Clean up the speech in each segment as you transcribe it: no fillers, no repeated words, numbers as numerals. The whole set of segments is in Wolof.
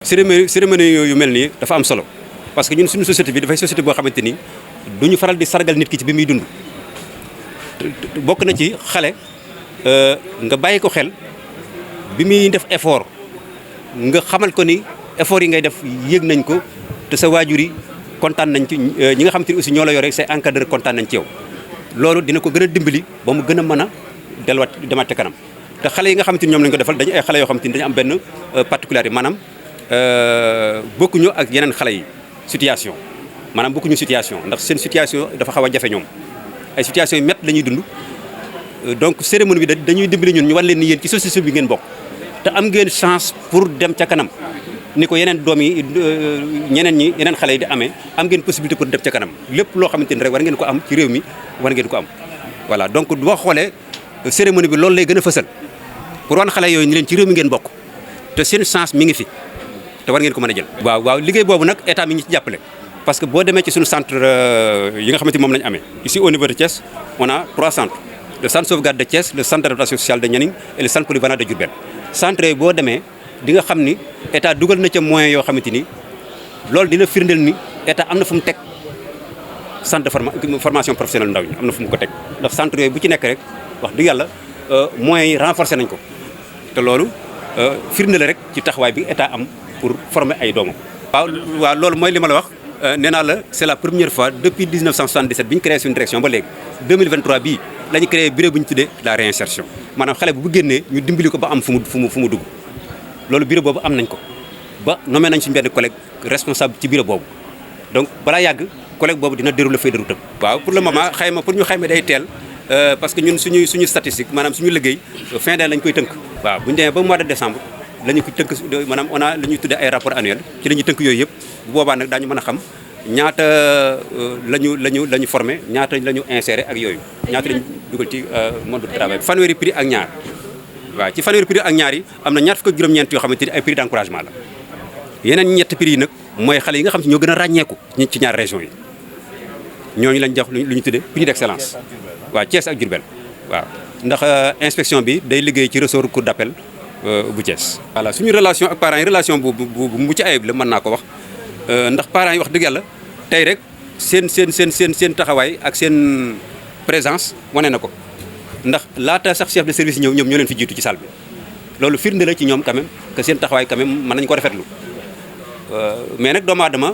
cérémonie yu mel nii dafa am solo parce que ñun suñu société bi dafay société boo xamante ni duñu faral di sargal nit ki ci bi muy dund bokk na ci xale nga bàyyi ko xel bi muy def effort nga xamal ko ni effort yi ngay def yëg nañ ko te sa waajur yi kontaan nañ ci ñi nga xamante ni aussi ñoo la yore say encadreur kontaan nañ ci yow loolu dina ko gën a dimbali ba mu gën a mën a delluwaat demaat ca kanam te xale yi nga xamante ni ñoom lañ ko defal dañu ay xale yoo xamante ni dañu am benn particularité maanaam bokkuñu ak yeneen xale yi situation maanaam bokkuñu situation ndax seen situation dafa xaw a jafe ñoom ay situation yu métti la ñuy dund donc cérémonie bi dañuy dimbali ñun ñu war leen ni yéen ci société bi ngeen bokk te am ngeen chance pour dem ca kanam ni ko yeneen doom yi yeneen xale yi di amee am ngeen possibilité pour dem ca kanam lépp loo xamante ni rek war ngeen ko am ci réew mi war ngeen ko am voilà donc boo xoolee cérémonie bi loolu lay gën a fësal pour wan xale yooyu ni leen ci réew mi ngeen bokk te seen chance mi ngi fi te war ngeen ko mën a jël. waaw liggéey boobu nag état mi ngi ci jàppale parce que boo demee ci suñu centre yi nga xamante ni moom lañu amee ici au niveau de Thiès on a 3 centres le centre sauvegarde de Thiès le centre d'adaptation sociale de Nianing et le centre polyvalent de Diourbel centre yooyu boo demee di nga xam ni état dugal na ca moyens yoo xamante ni loolu dina firndeel ni état am na fu mu teg centre de formation professionnelle ndaw ñi am na fu mu ko teg ndax centre yooyu bu ci nekk rek wax dëgg yàlla moyens yi renforcé nañ ko te loolu firnde la rek ci taxawaay bi état am pour former ay doomam. waaw loolu mooy li ma la wax nee naa la c'est la première fois depuis 1977 bi ñu créé suñu direction ba léegi 2023 bii la ñu créé bureau bu ñu tuddee la réinsertion maanaam xale bu génnee ñu dimbali ko ba am fu mu dugg loolu bureau boobu am nañ ko ba nommé nañ suñu benn collègue responsable ci bureau boobu donc balaa yàgg collègue boobu dina dérouler feuille de route am. waaw pour le moment pour ñu xayma day teel parce que ñun suñu statistique maanaam suñu liggéey fin d'année lañ koy tënk. waaw bu ñu demee ba mois de décembre la ñu ko tënk maanaam on a la ñuy tuddee ay rapport annuel ci la ñuy tënk yooyu yëpp bu boobaa nag daañu mën a xam ñaata la ñu formé ñaata la ñu inséré ak yooyu ñaata la ñu dugal ci monde du travail. fanweeri prix ak ñaar waaw ci fanweeri prix ak ñaar yi am na ñaar fukk ak juróom-ñeent yoo xamante ni ay prix d'encouragement la yeneen ñetti prix yi nag mooy xale yi nga xam si ñoo gën a ràññeeku ci ñaar régions yi ñooñu lañ jox lu ñu tuddee prix d'excellence waaw Thiès ak Diourbel waaw ndax inspection bi day liggéey ci ressort cour d'appel bu Thiès. voilà suñu relation ak parents yi relation bu mucc ayib la mën naa ko wax ndax parents yi wax dëgg yàlla tey rek seen taxawaay ak seen présence wane na ko ndax laata sax chef de service ñëw ñoom ñoo leen fi jiitu ci salle bi loolu firnde la ci ñoom quand même que seen taxawaay quand même mën nañu ko rafetlu mais nag doomu aadama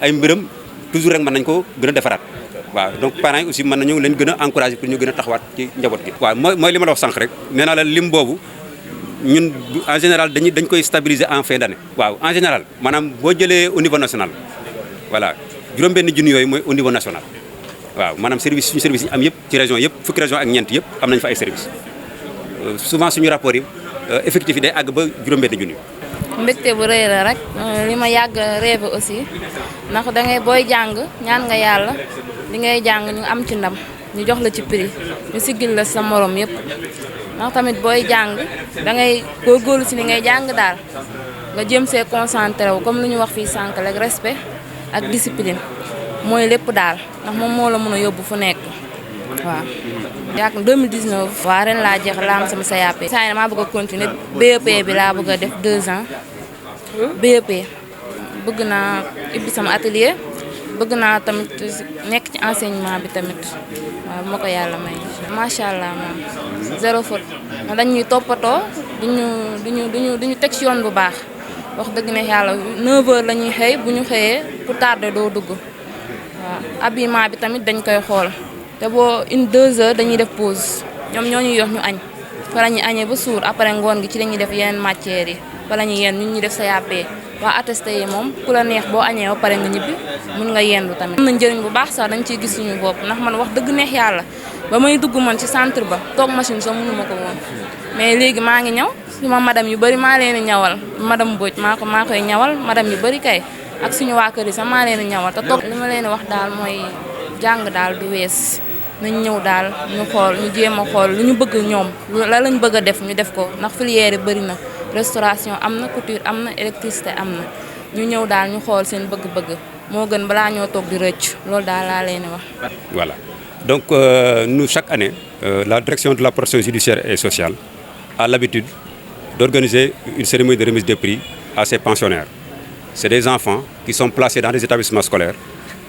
ay mbiram toujours rek mën nañu ko gën a defaraat. waaw donc parents yi aussi mën nañu leen gën a encourager pour ñu gën a taxawaat ci njaboot gi. waaw mooy li ma la wax sànq rek nee naa la lim boobu ñun en général dañ koy stabiliser en fin d'année. waaw en général maanaam boo jëlee au niveau national voilà juróom-benn junni yooyu mooy au niveau national waaw maanaam suñu service yi am yëpp ci région yëpp fukki région ak ñeent yëpp am nañu fa ay service souvent suñu rapport yi effectif yi day àgg ba juróom-benn junni. mbégte bu rëy la rek li ma yàgg rêve aussi ndax dangay booy jàng ñaan nga yàlla li ngay jàng ñu am ci ndam ñu jox la ci prix ñu siggil la sa morom yëpp ndax tamit booy jàng dangay góorgóorlu si li ngay jàng daal nga jëm see concentré wu comme lu ñu wax fii sànq rek respect ak discipline mooy lépp daal ndax moom moo la mën a yóbbu fu nekk waaw. yàgg 2019 waa ren laa jeex laa am sama SAP. saa yi damaa bëgg a continuer BEP bi laa bëgg a def 2 ans BEP bëgg naa ibbi sama atelier bëgg naa tamit nekk ci enseignement bi tamit waaw moo ko yàlla may. macha allah moom zéro faute dañuy toppatoo duñu teg ci yoon bu baax wax dëgg ne yàlla 9h la ñuy xëy bu ñu xëyee ku tardé doo dugg waaw habillement bi tamit dañ koy xool. te boo 2 heures dañuy def pause ñoom ñoo ñuy yox ñu añ fa la ñuy añee ba suur après ngoon gi ci la ñuy def yeneen matières yi fa la ñuy yenn ñun ñuy def SAP waa attesté yi moom ku la neex boo añee ba pare nga ñibbi mun nga yendu tamit. am na njëriñ bu baax sax dañ ciy gis suñu bopp ndax man wax dëgg neex yàlla ba may dugg man ci centre ba toog machine sax mënuma ko woon mais léegi maa ngi ñaw suma madame yu bëri maa leen di ñawal madame Mbodj maa koy ñawal madame yu bëri kay ak suñu waa kër yi sax maa leen di ñawal te toog li ma leen di wax daal mooy jàng daal du wees nañ ñëw daal ñu xool ñu jéem a xool lu ñu bëgg ñoom la lañ bëgg a def ñu def ko ndax filière yi bëri na restauration am na couture am na électricité am na ñu ñëw daal ñu xool seen bëgg-bëgg moo gën balaa ñoo toog di rëcc loolu daal laa leen wax. voilà donc nous chaque année la direction de la protection judiciaire et sociale a l'habitude d'organiser une cérémonie de remise des prix à ses pensionnaires c'est des enfants qui sont placés dans des établissements scolaires,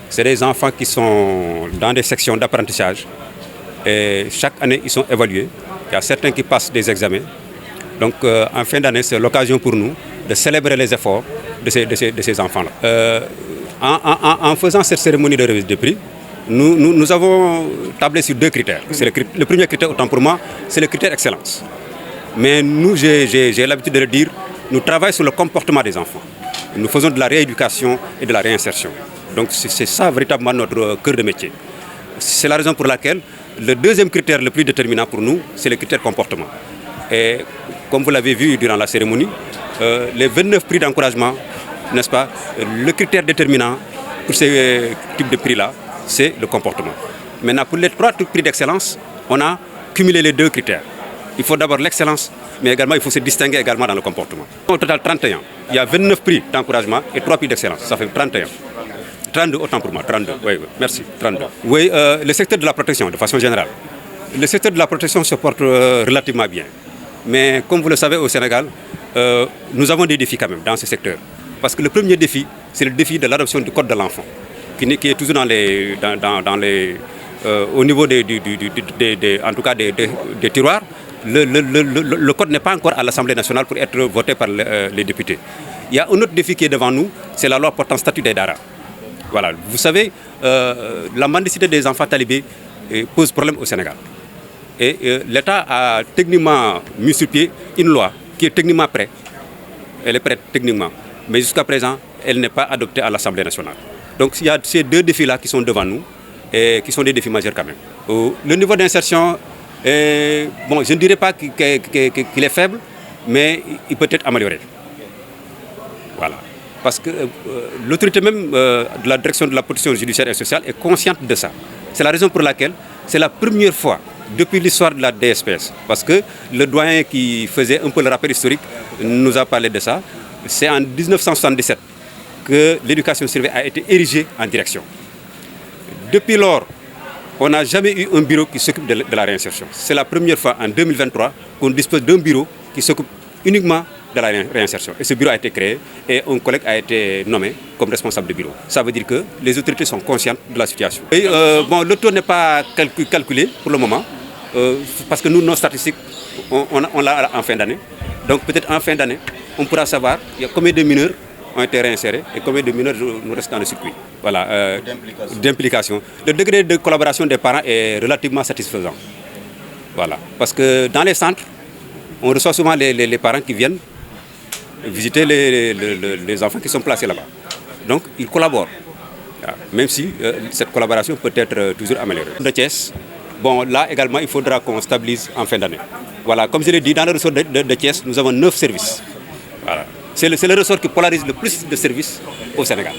c'est des enfants qui sont dans des sections d'apprentissage et chaque année ils sont évalués. Il y a certains qui passent des examens. Donc en fin d'année, c'est l'occasion pour nous de célébrer les efforts de ces enfants-là. En faisant cette cérémonie de remise de prix, nous avons tablé sur 2 critères. Le premier critère, autant pour moi, c'est le critère excellence. Mais nous, j'ai l'habitude de le dire, nous travaillons sur le comportement des enfants. Nous faisons de la rééducation et de la réinsertion. Donc c'est ça véritablement notre cœur de métier. C'est la raison pour laquelle le deuxième critère le plus déterminant pour nous, c'est le critère comportement. Et comme vous l'avez vu durant la cérémonie, les 29 prix d'encouragement, n'est-ce pas, le critère déterminant pour ces types de prix-là, c'est le comportement. Maintenant, pour les 3 prix d'excellence, on a cumulé les 2 critères. Il faut d'abord l'excellence, mais également il faut se distinguer également dans le comportement. Au total, 31. Il y a 29 prix d'encouragement et 3 prix d'excellence. Ça fait 31. 32, autant pour moi, 32. Oui, merci, 32. Oui, le secteur de la protection, de façon générale. Le secteur de la protection se porte relativement bien. Mais comme vous le savez, au Sénégal, nous avons des défis quand même dans ce secteur. Parce que le premier défi, c'est le défi de l'adoption du code de l'enfant, qui est toujours au niveau en tout cas des tiroirs. Le code n'est pas encore à l'Assemblée nationale pour être voté par les députés. Il y a un autre défi qui est devant nous, c'est la loi portant statut des Dara. Voilà. Vous savez, la mendicité des enfants talibés pose problème au Sénégal. Et l'État a techniquement mis sur pied une loi qui est techniquement prête. Elle est prête techniquement. Mais jusqu'à présent, elle n'est pas adoptée à l'Assemblée nationale. Donc il y a ces 2 défis-là qui sont devant nous et qui sont des défis majeurs quand même. Le niveau d'insertion, bon, je ne dirais pas qu'il est faible, mais il peut être amélioré. Voilà. Parce que l'autorité même de la direction de la protection judiciaire et sociale est consciente de ça. C'est la raison pour laquelle c'est la première fois depuis l'histoire de la DSPS, parce que le doyen qui faisait un peu le rappel historique nous a parlé de ça. C'est en 1977 que l'éducation surveillée a été érigée en direction. Depuis lors, on n'a jamais eu un bureau qui s'occupe de la réinsertion. C'est la première fois en 2023 qu'on dispose d'un bureau qui s'occupe uniquement de la réinsertion. Et ce bureau a été créé et un collègue a été nommé comme responsable de bureau. Ça veut dire que les autorités sont conscientes de la situation. Et, bon, le taux n'est pas calculé pour le moment, parce que nous, nos statistiques, on l'a en fin d'année. Donc peut-être en fin d'année, on pourra savoir combien de mineurs ont été réinsérés et combien de mineurs nous restent dans le circuit. Voilà, d'implication. Le degré de collaboration des parents est relativement satisfaisant. Voilà, parce que dans les centres, on reçoit souvent les parents qui viennent visiter les enfants qui sont placés là-bas. Donc, ils collaborent, même si cette collaboration peut être toujours améliorée. De Thiès, bon, là également, il faudra qu'on stabilise en fin d'année. Voilà, comme je l'ai dit, dans le ressort de Thiès, nous avons 9 services. Voilà. C'est le ressort qui polarise le plus de services au Sénégal.